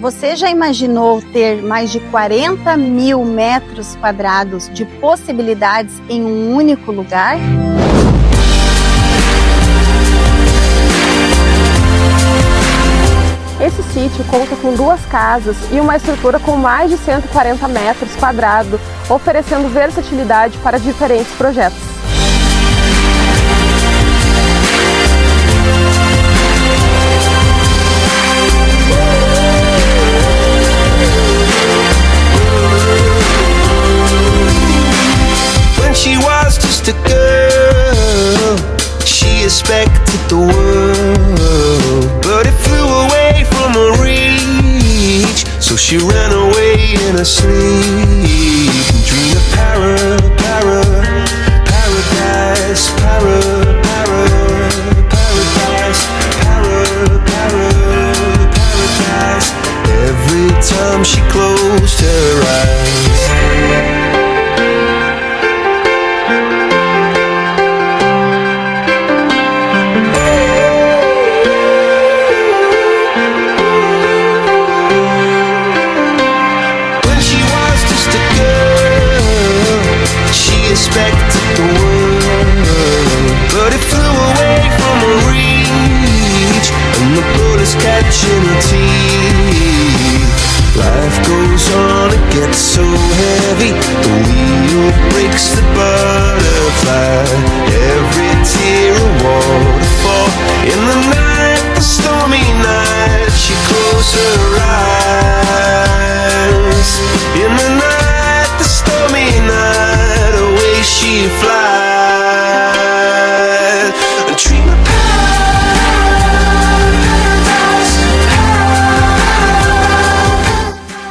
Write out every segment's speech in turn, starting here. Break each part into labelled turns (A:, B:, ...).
A: Você já imaginou ter mais de 40 mil metros quadrados de possibilidades em um único lugar?
B: Esse sítio conta com 2 casas e uma estrutura com mais de 140 metros quadrados, oferecendo versatilidade para diferentes projetos.
C: When she was just a girl, she expected the world, but it flew away from her reach. So she ran away in her sleep and dreamed of paradise, paradise. Every time she closed her eyes. Expected the world, but it flew away from her reach, and the bullets catching her teeth. Life goes on, it gets so heavy, the wheel breaks the butterfly. Every tear a waterfall. In the night, the stormy night, she closed her eyes. In the night, the stormy night, away she flies. A dream of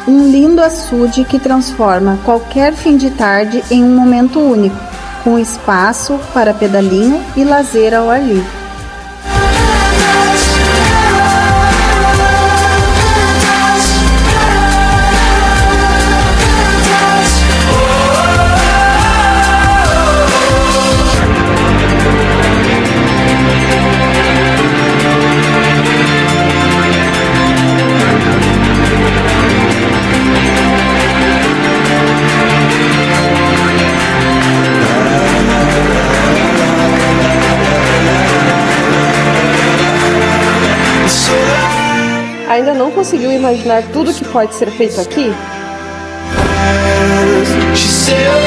A: Um lindo açude que transforma qualquer fim de tarde em um momento único, com espaço para pedalinho e lazer ao ar livre.
B: Ainda não conseguiu imaginar tudo que pode ser feito aqui?
C: she said, oh,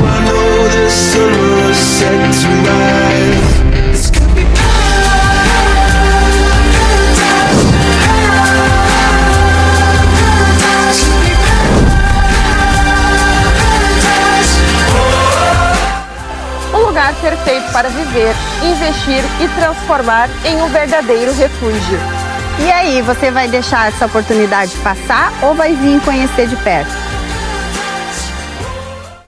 C: I know the sun was set to rise. This could be
B: Um lugar perfeito para viver, investir e transformar em um verdadeiro refúgio.
A: E aí, você vai deixar essa oportunidade passar ou vai vir conhecer de perto?